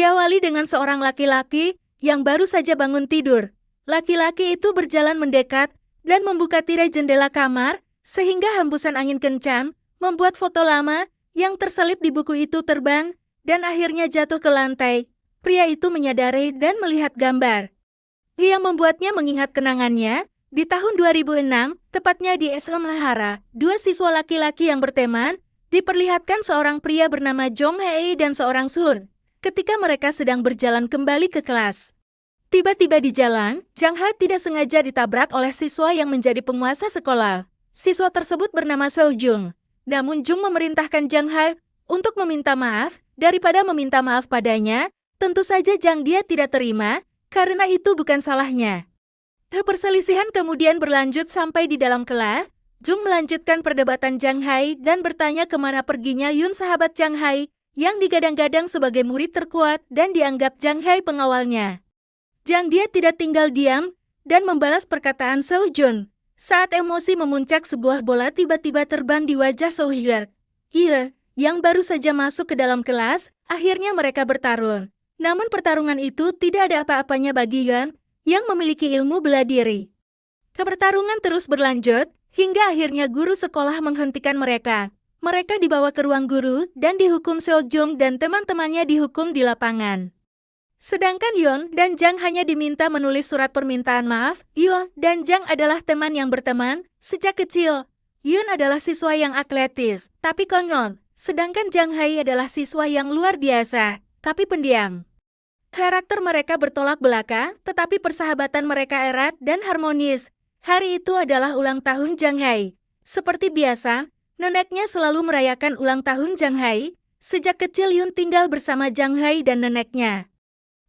Diawali dengan seorang laki-laki yang baru saja bangun tidur. Laki-laki itu berjalan mendekat dan membuka tirai jendela kamar, sehingga hembusan angin kencang membuat foto lama yang terselip di buku itu terbang dan akhirnya jatuh ke lantai. Pria itu menyadari dan melihat gambar. Ia membuatnya mengingat kenangannya. Di tahun 2006, tepatnya di SMA Mahara, dua siswa laki-laki yang berteman diperlihatkan seorang pria bernama Jong Hae dan seorang Sun. Ketika mereka sedang berjalan kembali ke kelas, tiba-tiba di jalan, Jang Hae tidak sengaja ditabrak oleh siswa yang menjadi penguasa sekolah. Siswa tersebut bernama Seo Jung. Namun Jung memerintahkan Jang Hae untuk meminta maaf. Daripada meminta maaf padanya, tentu saja Jang dia tidak terima, karena itu bukan salahnya. Perselisihan kemudian berlanjut sampai di dalam kelas. Jung melanjutkan perdebatan Jang Hae dan bertanya kemana perginya Yun, sahabat Jang Hae, yang digadang-gadang sebagai murid terkuat dan dianggap Jang Hae pengawalnya. Jang dia tidak tinggal diam dan membalas perkataan Seo Jun. Saat emosi memuncak, sebuah bola tiba-tiba terbang di wajah Seo Hyuk. Yang baru saja masuk ke dalam kelas, akhirnya mereka bertarung. Namun pertarungan itu tidak ada apa-apanya bagi Yun yang memiliki ilmu bela diri. Pertarungan terus berlanjut, hingga akhirnya guru sekolah menghentikan mereka. Mereka dibawa ke ruang guru dan dihukum. Seo Jung dan teman-temannya dihukum di lapangan. Sedangkan Yun dan Jang hanya diminta menulis surat permintaan maaf. Yun dan Jang adalah teman yang berteman sejak kecil. Yun adalah siswa yang atletis, tapi konyol. Sedangkan Jang Hae adalah siswa yang luar biasa, tapi pendiam. Karakter mereka bertolak belakang, tetapi persahabatan mereka erat dan harmonis. Hari itu adalah ulang tahun Jang Hae. Seperti biasa, neneknya selalu merayakan ulang tahun Jang Hae. Sejak kecil Yun tinggal bersama Jang Hae dan neneknya.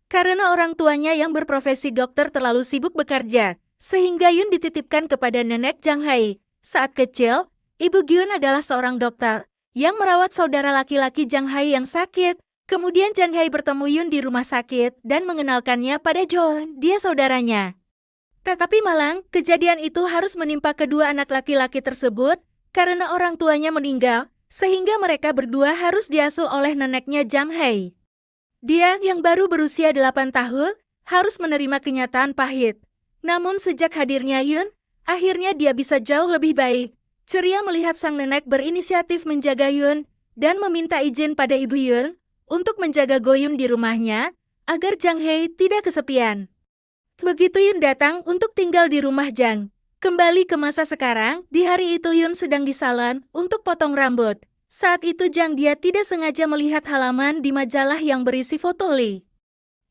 Karena orang tuanya yang berprofesi dokter terlalu sibuk bekerja, sehingga Yun dititipkan kepada nenek Jang Hae. Saat kecil, Ibu Gyun adalah seorang dokter yang merawat saudara laki-laki Jang Hae yang sakit. Kemudian Jang Hae bertemu Yun di rumah sakit dan mengenalkannya pada Jo, dia saudaranya. Tetapi malang, kejadian itu harus menimpa kedua anak laki-laki tersebut karena orang tuanya meninggal, sehingga mereka berdua harus diasuh oleh neneknya Jang Hae. Dia yang baru berusia 8 tahun harus menerima kenyataan pahit. Namun sejak hadirnya Yun, akhirnya dia bisa jauh lebih baik. Ceria melihat sang nenek berinisiatif menjaga Yun dan meminta izin pada Ibu Yun untuk menjaga Go-Yun di rumahnya, agar Jang Hae tidak kesepian. Begitu Yun datang untuk tinggal di rumah Jang. Kembali ke masa sekarang, di hari itu Yun sedang di salon untuk potong rambut. Saat itu Jang dia tidak sengaja melihat halaman di majalah yang berisi foto Lee,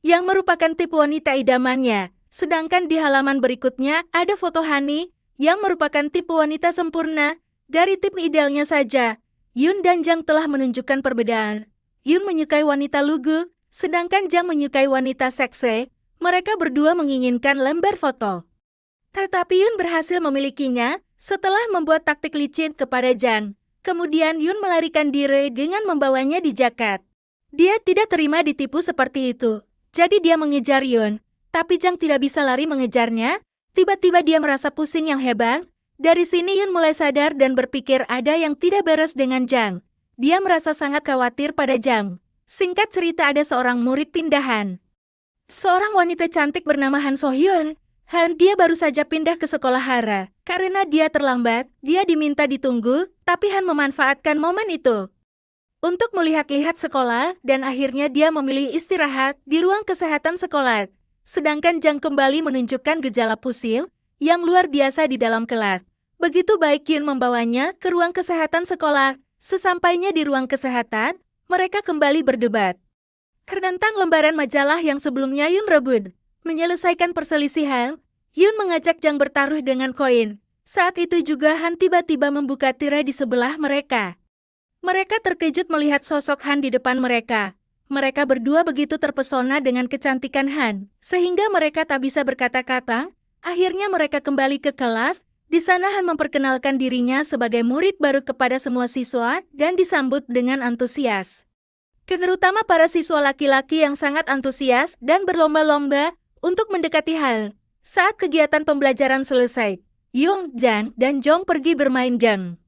yang merupakan tipe wanita idamannya. Sedangkan di halaman berikutnya ada foto Hani, yang merupakan tipe wanita sempurna. Dari tipe idealnya saja, Yun dan Jang telah menunjukkan perbedaan. Yun menyukai wanita lugu, sedangkan Jang menyukai wanita seksi. Mereka berdua menginginkan lembar foto. Tetapi Yun berhasil memilikinya setelah membuat taktik licin kepada Jang. Kemudian Yun melarikan diri dengan membawanya di jaket. Dia tidak terima ditipu seperti itu. Jadi dia mengejar Yun. Tapi Jang tidak bisa lari mengejarnya. Tiba-tiba dia merasa pusing yang hebat. Dari sini Yun mulai sadar dan berpikir ada yang tidak beres dengan Jang. Dia merasa sangat khawatir pada Jang. Singkat cerita, ada seorang murid pindahan. Seorang wanita cantik bernama Han So-hyun. Dia baru saja pindah ke sekolah Hara. Karena dia terlambat, dia diminta ditunggu, tapi Han memanfaatkan momen itu untuk melihat-lihat sekolah, dan akhirnya dia memilih istirahat di ruang kesehatan sekolah. Sedangkan Jang kembali menunjukkan gejala pusing yang luar biasa di dalam kelas. Begitu baik Yun membawanya ke ruang kesehatan sekolah. Sesampainya di ruang kesehatan, mereka kembali berdebat tentang lembaran majalah yang sebelumnya Yun rebut. Menyelesaikan perselisihan, Yun mengajak Jang bertaruh dengan koin. Saat itu juga Han tiba-tiba membuka tirai di sebelah mereka. Mereka terkejut melihat sosok Han di depan mereka. Mereka berdua begitu terpesona dengan kecantikan Han, sehingga mereka tak bisa berkata-kata. Akhirnya mereka kembali ke kelas. Di sana Han memperkenalkan dirinya sebagai murid baru kepada semua siswa dan disambut dengan antusias. Terutama para siswa laki-laki yang sangat antusias dan berlomba-lomba untuk mendekati Han. Saat kegiatan pembelajaran selesai, Yung, Jang, dan Jong pergi bermain game.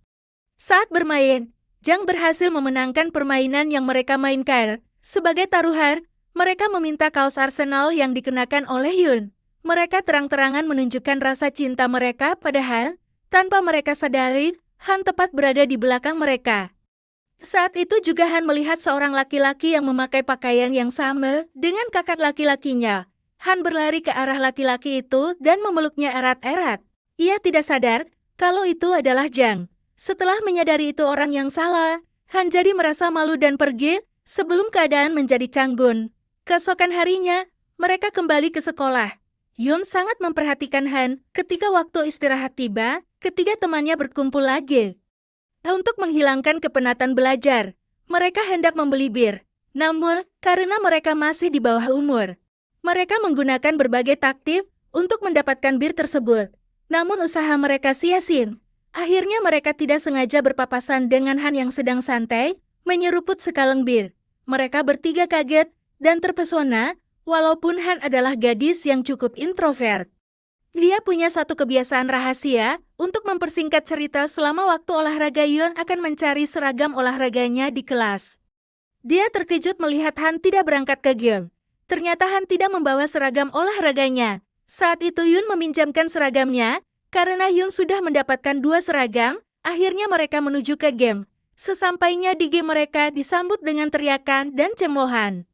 Saat bermain, Jang berhasil memenangkan permainan yang mereka mainkan. Sebagai taruhan, Mereka meminta kaos Arsenal yang dikenakan oleh Yun. Mereka terang-terangan menunjukkan rasa cinta mereka pada Han, tanpa mereka sadari, Han tepat berada di belakang mereka. Saat itu juga Han melihat seorang laki-laki yang memakai pakaian yang sama dengan kakak laki-lakinya. Han berlari ke arah laki-laki itu dan memeluknya erat-erat. Ia tidak sadar kalau itu adalah Jang. Setelah menyadari itu orang yang salah, Han jadi merasa malu dan pergi sebelum keadaan menjadi canggung. Keesokan harinya, mereka kembali ke sekolah. Yun sangat memperhatikan Han ketika waktu istirahat tiba, ketiga temannya berkumpul lagi. Untuk menghilangkan kepenatan belajar, mereka hendak membeli bir. Namun, karena mereka masih di bawah umur, mereka menggunakan berbagai taktik untuk mendapatkan bir tersebut. Namun usaha mereka sia-sia. Akhirnya mereka tidak sengaja berpapasan dengan Han yang sedang santai, menyeruput sekaleng bir. Mereka bertiga kaget dan terpesona, walaupun Han adalah gadis yang cukup introvert. Dia punya satu kebiasaan rahasia untuk mempersingkat cerita selama waktu olahraga. Yun akan mencari seragam olahraganya di kelas. Dia terkejut melihat Han tidak berangkat ke game. Ternyata Han tidak membawa seragam olahraganya. Saat itu Yun meminjamkan seragamnya, karena Yun sudah mendapatkan 2 seragam, akhirnya mereka menuju ke game. Sesampainya di game mereka disambut dengan teriakan dan cemoohan.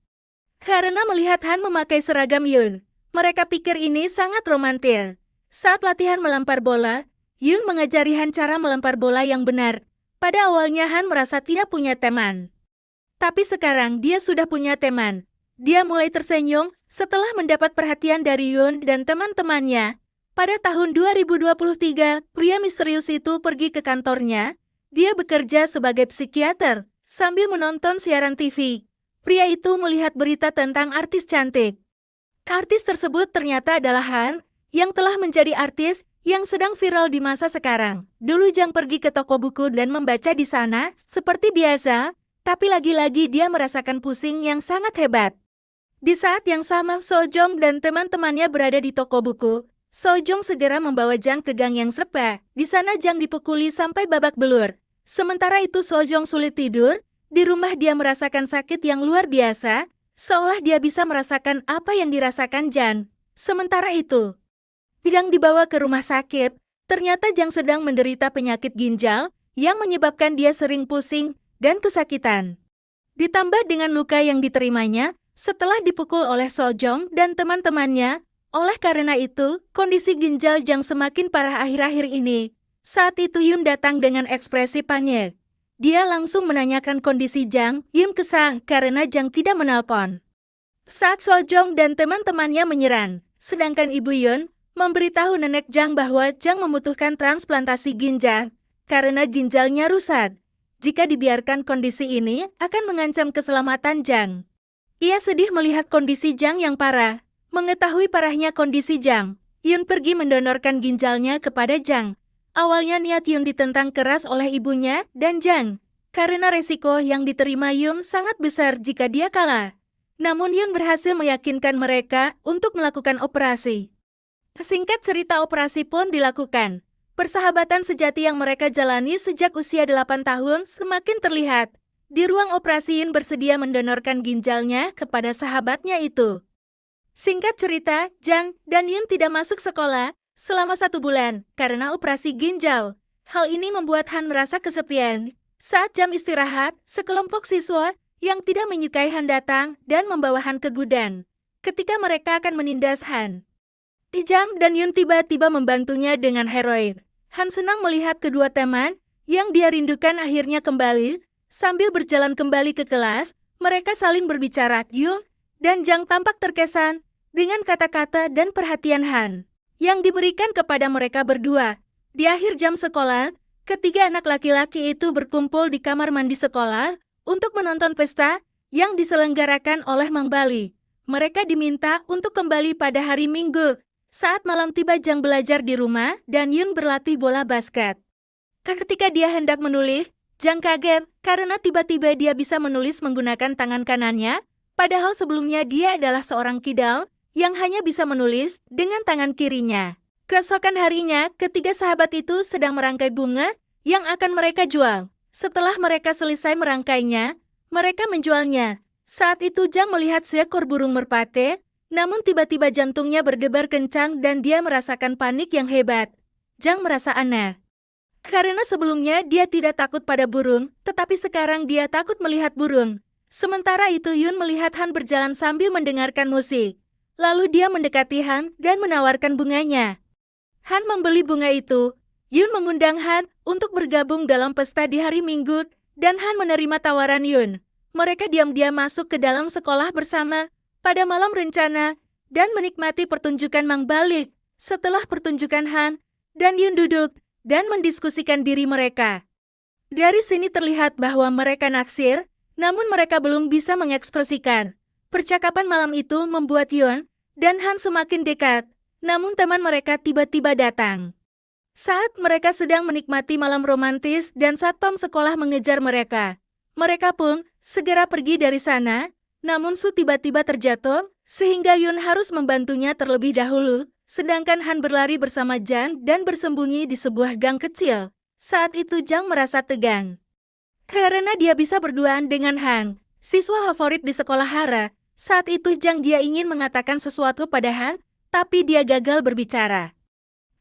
Karena melihat Han memakai seragam Yun, mereka pikir ini sangat romantis. Saat latihan melempar bola, Yun mengajari Han cara melempar bola yang benar. Pada awalnya Han merasa tidak punya teman. Tapi sekarang dia sudah punya teman. Dia mulai tersenyum setelah mendapat perhatian dari Yun dan teman-temannya. Pada tahun 2023, pria misterius itu pergi ke kantornya. Dia bekerja sebagai psikiater sambil menonton siaran TV. Pria itu melihat berita tentang artis cantik. Artis tersebut ternyata adalah Han, yang telah menjadi artis yang sedang viral di masa sekarang. Dulu Jang pergi ke toko buku dan membaca di sana, seperti biasa, tapi lagi-lagi dia merasakan pusing yang sangat hebat. Di saat yang sama, Sojong dan teman-temannya berada di toko buku. Sojong segera membawa Jang ke gang yang sepi. Di sana Jang dipukuli sampai babak belur. Sementara itu Sojong sulit tidur. Di rumah dia merasakan sakit yang luar biasa, seolah dia bisa merasakan apa yang dirasakan Jang. Sementara itu, Jang dibawa ke rumah sakit. Ternyata Jang sedang menderita penyakit ginjal yang menyebabkan dia sering pusing dan kesakitan. Ditambah dengan luka yang diterimanya setelah dipukul oleh Sojong dan teman-temannya. Oleh karena itu, kondisi ginjal Jang semakin parah akhir-akhir ini. Saat itu Yun datang dengan ekspresi panik. Dia langsung menanyakan kondisi Jang. Yun kesal karena Jang tidak menelpon. Saat Sojong dan teman-temannya menyerang, sedangkan Ibu Yun memberitahu nenek Jang bahwa Jang membutuhkan transplantasi ginjal karena ginjalnya rusak. Jika dibiarkan kondisi ini akan mengancam keselamatan Jang. Ia sedih melihat kondisi Jang yang parah. Mengetahui parahnya kondisi Jang, Yun pergi mendonorkan ginjalnya kepada Jang. Awalnya niat Yun ditentang keras oleh ibunya dan Jang, karena resiko yang diterima Yun sangat besar jika dia kalah. Namun Yun berhasil meyakinkan mereka untuk melakukan operasi. Singkat cerita, operasi pun dilakukan. Persahabatan sejati yang mereka jalani sejak usia 8 tahun semakin terlihat. Di ruang operasi Yun bersedia mendonorkan ginjalnya kepada sahabatnya itu. Singkat cerita, Jang dan Yun tidak masuk sekolah selama 1 bulan karena operasi ginjal. Hal ini membuat Han merasa kesepian. Saat jam istirahat, sekelompok siswa yang tidak menyukai Han datang dan membawa Han ke gudang. Ketika mereka akan menindas Han, Jang dan Yun tiba-tiba membantunya dengan heroin. Han senang melihat kedua teman yang dia rindukan akhirnya kembali. Sambil berjalan kembali ke kelas, mereka saling berbicara. Yun dan Jang tampak terkesan dengan kata-kata dan perhatian Han yang diberikan kepada mereka berdua. Di akhir jam sekolah, ketiga anak laki-laki itu berkumpul di kamar mandi sekolah untuk menonton pesta yang diselenggarakan oleh Mang Bali. Mereka diminta untuk kembali pada hari Minggu. Saat malam tiba, Jang belajar di rumah dan Yun berlatih bola basket. Ketika dia hendak menulis, Jang kaget karena tiba-tiba dia bisa menulis menggunakan tangan kanannya, padahal sebelumnya dia adalah seorang kidal yang hanya bisa menulis dengan tangan kirinya. Keesokan harinya, ketiga sahabat itu sedang merangkai bunga yang akan mereka jual. Setelah mereka selesai merangkainya, mereka menjualnya. Saat itu Jang melihat seekor burung merpati, namun tiba-tiba jantungnya berdebar kencang dan dia merasakan panik yang hebat. Jang merasa aneh. Karena sebelumnya dia tidak takut pada burung, tetapi sekarang dia takut melihat burung. Sementara itu Yun melihat Han berjalan sambil mendengarkan musik. Lalu dia mendekati Han dan menawarkan bunganya. Han membeli bunga itu. Yun mengundang Han untuk bergabung dalam pesta di hari Minggu, dan Han menerima tawaran Yun. Mereka diam-diam masuk ke dalam sekolah bersama pada malam rencana dan menikmati pertunjukan Mang Balik. Setelah pertunjukan Han dan Yun duduk dan mendiskusikan diri mereka. Dari sini terlihat bahwa mereka naksir, namun mereka belum bisa mengekspresikan. Percakapan malam itu membuat Yun dan Han semakin dekat, namun teman mereka tiba-tiba datang. Saat mereka sedang menikmati malam romantis dan satpam sekolah mengejar mereka. Mereka pun segera pergi dari sana, namun Su tiba-tiba terjatuh, sehingga Yun harus membantunya terlebih dahulu, sedangkan Han berlari bersama Jang dan bersembunyi di sebuah gang kecil. Saat itu Jang merasa tegang. Karena dia bisa berduaan dengan Han, siswa favorit di sekolah Hara. Saat itu Jang dia ingin mengatakan sesuatu pada Han, tapi dia gagal berbicara.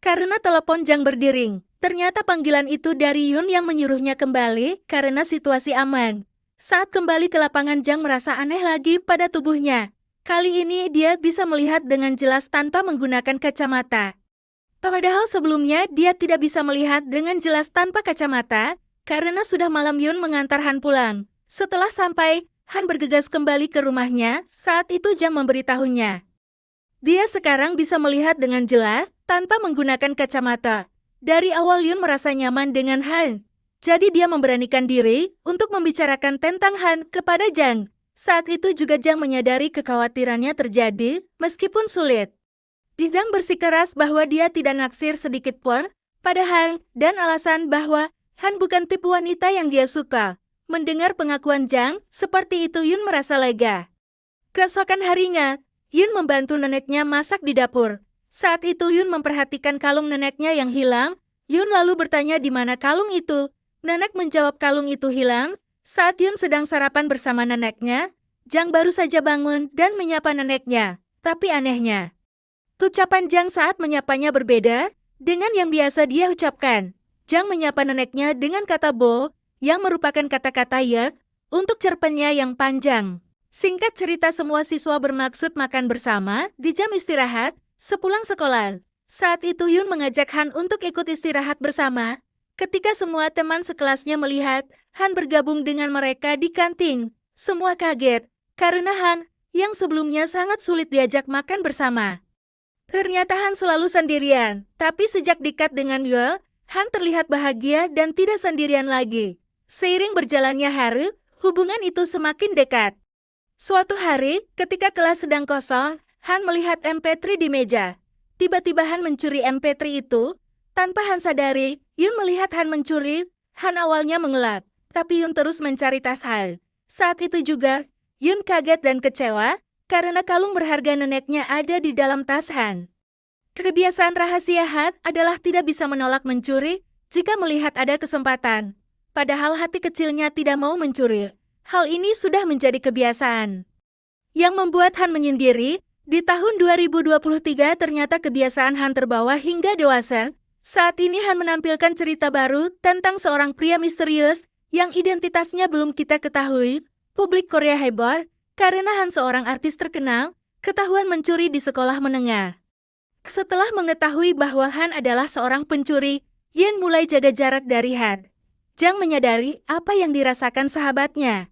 Karena telepon Jang berdering, ternyata panggilan itu dari Yun yang menyuruhnya kembali karena situasi aman. Saat kembali ke lapangan Jang merasa aneh lagi pada tubuhnya. Kali ini dia bisa melihat dengan jelas tanpa menggunakan kacamata. Padahal sebelumnya dia tidak bisa melihat dengan jelas tanpa kacamata, karena sudah malam Yun mengantar Han pulang. Setelah sampai, Han bergegas kembali ke rumahnya, saat itu Jang memberitahunya. Dia sekarang bisa melihat dengan jelas, tanpa menggunakan kacamata. Dari awal Yun merasa nyaman dengan Han. Jadi dia memberanikan diri untuk membicarakan tentang Han kepada Jang. Saat itu juga Jang menyadari kekhawatirannya terjadi, meskipun sulit. Jang bersikeras bahwa dia tidak naksir sedikit pun pada Han, dan alasan bahwa Han bukan tipe wanita yang dia suka. Mendengar pengakuan Jang, seperti itu Yun merasa lega. Keesokan harinya, Yun membantu neneknya masak di dapur. Saat itu Yun memperhatikan kalung neneknya yang hilang. Yun lalu bertanya di mana kalung itu. Nenek menjawab kalung itu hilang. Saat Yun sedang sarapan bersama neneknya, Jang baru saja bangun dan menyapa neneknya. Tapi anehnya, ucapan Jang saat menyapanya berbeda dengan yang biasa dia ucapkan. Jang menyapa neneknya dengan kata bo, yang merupakan kata-kata ya untuk cerpennya yang panjang. Singkat cerita, semua siswa bermaksud makan bersama di jam istirahat sepulang sekolah. Saat itu Yun mengajak Han untuk ikut istirahat bersama. Ketika semua teman sekelasnya melihat Han bergabung dengan mereka di kantin, semua kaget karena Han yang sebelumnya sangat sulit diajak makan bersama. Ternyata Han selalu sendirian, tapi sejak dekat dengan Yul, Han terlihat bahagia dan tidak sendirian lagi. Seiring berjalannya hari, hubungan itu semakin dekat. Suatu hari, ketika kelas sedang kosong, Han melihat MP3 di meja. Tiba-tiba Han mencuri MP3 itu. Tanpa Han sadari, Yun melihat Han mencuri. Han awalnya mengelak, tapi Yun terus mencari tas Han. Saat itu juga, Yun kaget dan kecewa, karena kalung berharga neneknya ada di dalam tas Han. Kebiasaan rahasia Han adalah tidak bisa menolak mencuri jika melihat ada kesempatan. Padahal hati kecilnya tidak mau mencuri. Hal ini sudah menjadi kebiasaan. Yang membuat Han menyendiri, di tahun 2023 ternyata kebiasaan Han terbawa hingga dewasa. Saat ini Han menampilkan cerita baru tentang seorang pria misterius yang identitasnya belum kita ketahui. Publik Korea heboh karena Han seorang artis terkenal, ketahuan mencuri di sekolah menengah. Setelah mengetahui bahwa Han adalah seorang pencuri, Yen mulai jaga jarak dari Han. Jang menyadari apa yang dirasakan sahabatnya.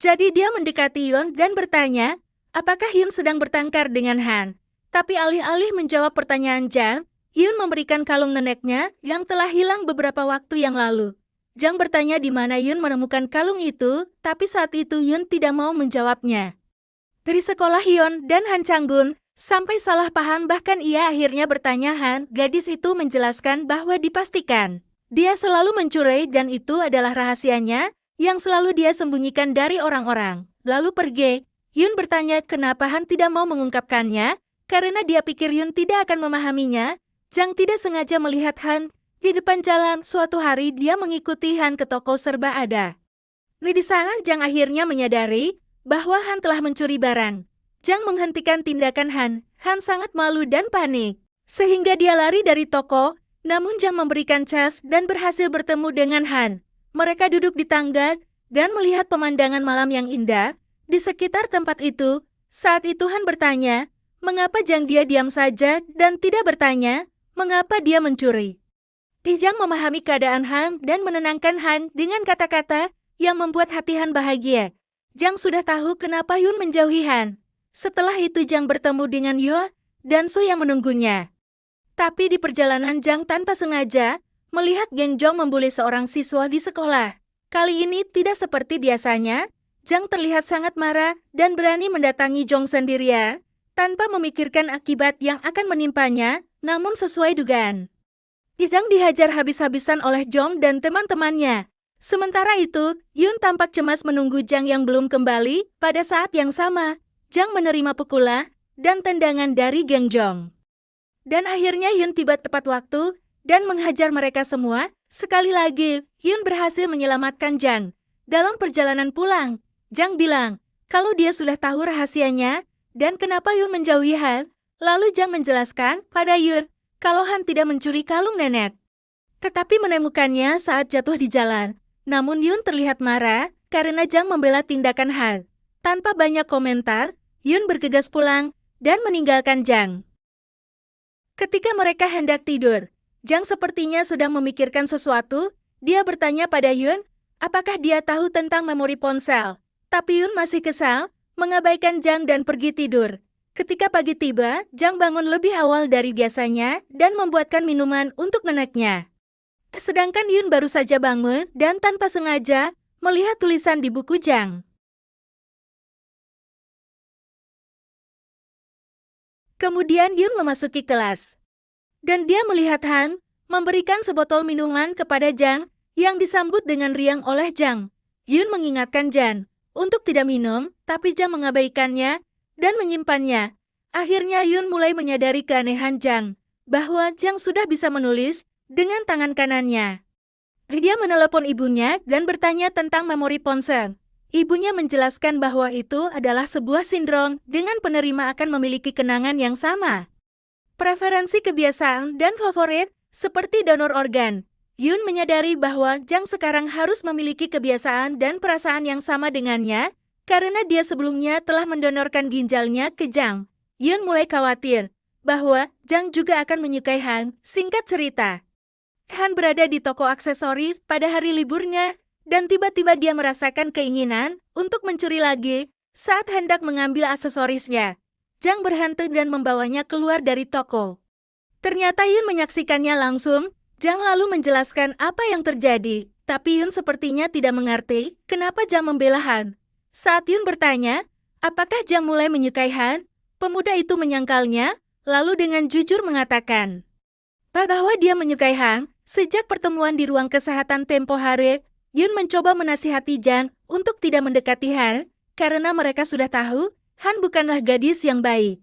Jadi dia mendekati Yun dan bertanya, apakah Yun sedang bertengkar dengan Han? Tapi alih-alih menjawab pertanyaan Jang, Yun memberikan kalung neneknya yang telah hilang beberapa waktu yang lalu. Jang bertanya di mana Yun menemukan kalung itu, tapi saat itu Yun tidak mau menjawabnya. Dari sekolah Yun dan Han Changgun, sampai salah paham bahkan ia akhirnya bertanya Han, gadis itu menjelaskan bahwa dipastikan dia selalu mencuri dan itu adalah rahasianya, yang selalu dia sembunyikan dari orang-orang. Lalu pergi. Yun bertanya kenapa Han tidak mau mengungkapkannya, karena dia pikir Yun tidak akan memahaminya. Jang tidak sengaja melihat Han di depan jalan. Suatu hari dia mengikuti Han ke toko serba ada. Di sana Jang akhirnya menyadari bahwa Han telah mencuri barang. Jang menghentikan tindakan Han. Han sangat malu dan panik, sehingga dia lari dari toko. Namun Jang memberikan cas dan berhasil bertemu dengan Han. Mereka duduk di tangga dan melihat pemandangan malam yang indah di sekitar tempat itu. Saat itu Han bertanya, mengapa Jang dia diam saja dan tidak bertanya, mengapa dia mencuri. Jang memahami keadaan Han dan menenangkan Han dengan kata-kata yang membuat hati Han bahagia. Jang sudah tahu kenapa Yun menjauhi Han. Setelah itu Jang bertemu dengan Yo dan Su yang menunggunya. Tapi di perjalanan Jang tanpa sengaja melihat Geng Jong membuli seorang siswa di sekolah. Kali ini tidak seperti biasanya, Jang terlihat sangat marah dan berani mendatangi Jong sendirian, tanpa memikirkan akibat yang akan menimpanya, namun sesuai dugaan. Jang dihajar habis-habisan oleh Jong dan teman-temannya. Sementara itu, Yun tampak cemas menunggu Jang yang belum kembali. Pada saat yang sama, Jang menerima pukulan dan tendangan dari Geng Jong. Dan akhirnya Yun tiba tepat waktu dan menghajar mereka semua. Sekali lagi, Yun berhasil menyelamatkan Jang. Dalam perjalanan pulang, Jang bilang kalau dia sudah tahu rahasianya dan kenapa Yun menjauhi Han. Lalu Jang menjelaskan pada Yun kalau Han tidak mencuri kalung nenek, tetapi menemukannya saat jatuh di jalan. Namun Yun terlihat marah karena Jang membela tindakan Han. Tanpa banyak komentar, Yun bergegas pulang dan meninggalkan Jang. Ketika mereka hendak tidur, Jang sepertinya sedang memikirkan sesuatu. Dia bertanya pada Yun, apakah dia tahu tentang memori ponsel. Tapi Yun masih kesal, mengabaikan Jang dan pergi tidur. Ketika pagi tiba, Jang bangun lebih awal dari biasanya dan membuatkan minuman untuk neneknya. Sedangkan Yun baru saja bangun dan tanpa sengaja melihat tulisan di buku Jang. Kemudian Yun memasuki kelas. Dan dia melihat Han memberikan sebotol minuman kepada Jang yang disambut dengan riang oleh Jang. Yun mengingatkan Jang untuk tidak minum, tapi Jang mengabaikannya dan menyimpannya. Akhirnya Yun mulai menyadari keanehan Jang, bahwa Jang sudah bisa menulis dengan tangan kanannya. Dia menelepon ibunya dan bertanya tentang memori ponsel. Ibunya menjelaskan bahwa itu adalah sebuah sindrom dengan penerima akan memiliki kenangan yang sama, preferensi kebiasaan dan favorit, seperti donor organ. Yun menyadari bahwa Jang sekarang harus memiliki kebiasaan dan perasaan yang sama dengannya, karena dia sebelumnya telah mendonorkan ginjalnya ke Jang. Yun mulai khawatir bahwa Jang juga akan menyukai Han. Singkat cerita, Han berada di toko aksesoris pada hari liburnya, dan tiba-tiba dia merasakan keinginan untuk mencuri lagi saat hendak mengambil aksesorisnya. Jang berhenti dan membawanya keluar dari toko. Ternyata Yun menyaksikannya langsung. Jang lalu menjelaskan apa yang terjadi, tapi Yun sepertinya tidak mengerti kenapa Jang membela Han. Saat Yun bertanya, apakah Jang mulai menyukai Han, pemuda itu menyangkalnya, lalu dengan jujur mengatakan bahwa dia menyukai Han. Sejak pertemuan di ruang kesehatan tempo hari, Yun mencoba menasihati Jang untuk tidak mendekati Han, karena mereka sudah tahu Han bukanlah gadis yang baik.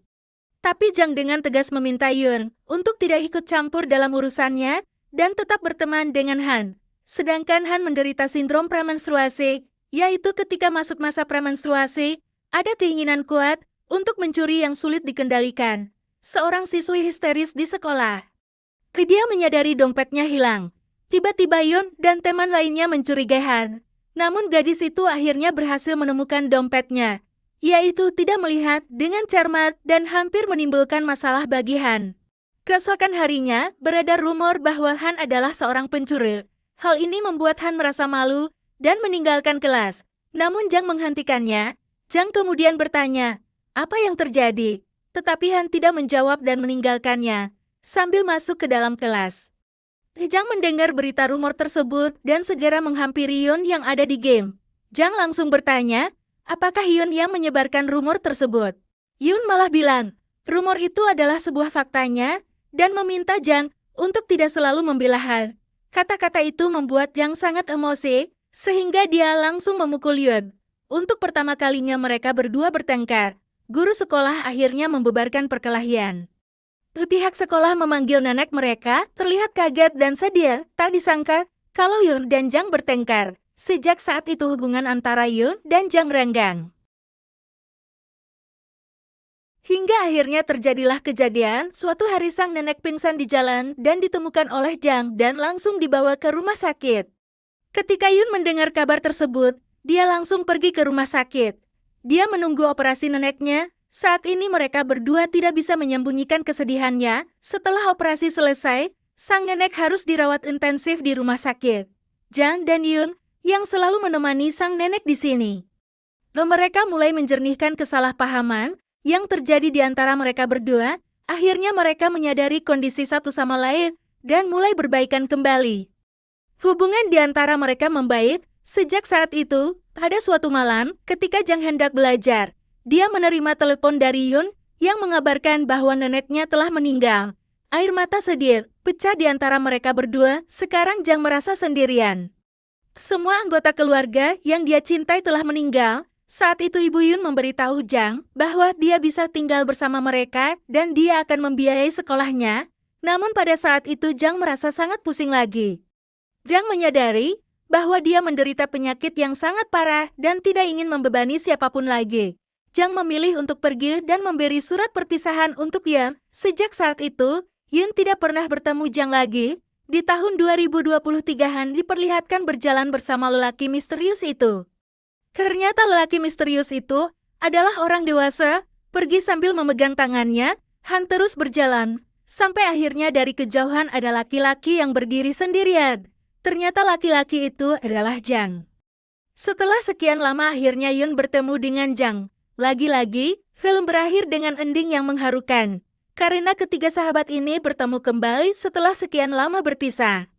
Tapi Jang dengan tegas meminta Yun untuk tidak ikut campur dalam urusannya dan tetap berteman dengan Han. Sedangkan Han menderita sindrom premenstruasi, yaitu ketika masuk masa premenstruasi, ada keinginan kuat untuk mencuri yang sulit dikendalikan. Seorang siswi histeris di sekolah. Dia menyadari dompetnya hilang. Tiba-tiba Yun dan teman lainnya mencurigai Han. Namun gadis itu akhirnya berhasil menemukan dompetnya, yaitu tidak melihat dengan cermat dan hampir menimbulkan masalah bagi Han. Keesokan harinya, beredar rumor bahwa Han adalah seorang pencuri. Hal ini membuat Han merasa malu dan meninggalkan kelas. Namun Jang menghentikannya. Jang kemudian bertanya, apa yang terjadi? Tetapi Han tidak menjawab dan meninggalkannya, sambil masuk ke dalam kelas. Jang mendengar berita rumor tersebut dan segera menghampiri Yun yang ada di game. Jang langsung bertanya, apakah Yun yang menyebarkan rumor tersebut? Yun malah bilang, rumor itu adalah sebuah faktanya, dan meminta Jang untuk tidak selalu membela Han. Kata-kata itu membuat Jang sangat emosi, sehingga dia langsung memukul Yun. Untuk pertama kalinya mereka berdua bertengkar. Guru sekolah akhirnya membubarkan perkelahian. Pihak sekolah memanggil nenek mereka, terlihat kaget dan sedih. Tak disangka kalau Yun dan Jang bertengkar. Sejak saat itu hubungan antara Yun dan Jang renggang. Hingga akhirnya terjadilah kejadian, suatu hari sang nenek pingsan di jalan dan ditemukan oleh Jang dan langsung dibawa ke rumah sakit. Ketika Yun mendengar kabar tersebut, dia langsung pergi ke rumah sakit. Dia menunggu operasi neneknya. Saat ini mereka berdua tidak bisa menyembunyikan kesedihannya. Setelah operasi selesai, sang nenek harus dirawat intensif di rumah sakit. Jang dan Yun yang selalu menemani sang nenek di sini. Mereka mulai menjernihkan kesalahpahaman yang terjadi di antara mereka berdua. Akhirnya mereka menyadari kondisi satu sama lain dan mulai berbaikan kembali. Hubungan di antara mereka membaik. Sejak saat itu, pada suatu malam, ketika Jang hendak belajar, dia menerima telepon dari Yun yang mengabarkan bahwa neneknya telah meninggal. Air mata sedih pecah di antara mereka berdua. Sekarang Jang merasa sendirian. Semua anggota keluarga yang dia cintai telah meninggal. Saat itu Ibu Yun memberitahu Jang bahwa dia bisa tinggal bersama mereka dan dia akan membiayai sekolahnya. Namun pada saat itu Jang merasa sangat pusing lagi. Jang menyadari bahwa dia menderita penyakit yang sangat parah dan tidak ingin membebani siapapun lagi. Jang memilih untuk pergi dan memberi surat perpisahan untuk Yun. Sejak saat itu, Yun tidak pernah bertemu Jang lagi. Di tahun 2023 Han diperlihatkan berjalan bersama lelaki misterius itu. Ternyata lelaki misterius itu adalah orang dewasa, pergi sambil memegang tangannya. Han terus berjalan, sampai akhirnya dari kejauhan ada laki-laki yang berdiri sendirian. Ternyata laki-laki itu adalah Jang. Setelah sekian lama akhirnya Yun bertemu dengan Jang. Lagi-lagi, film berakhir dengan ending yang mengharukan. Karena ketiga sahabat ini bertemu kembali setelah sekian lama berpisah.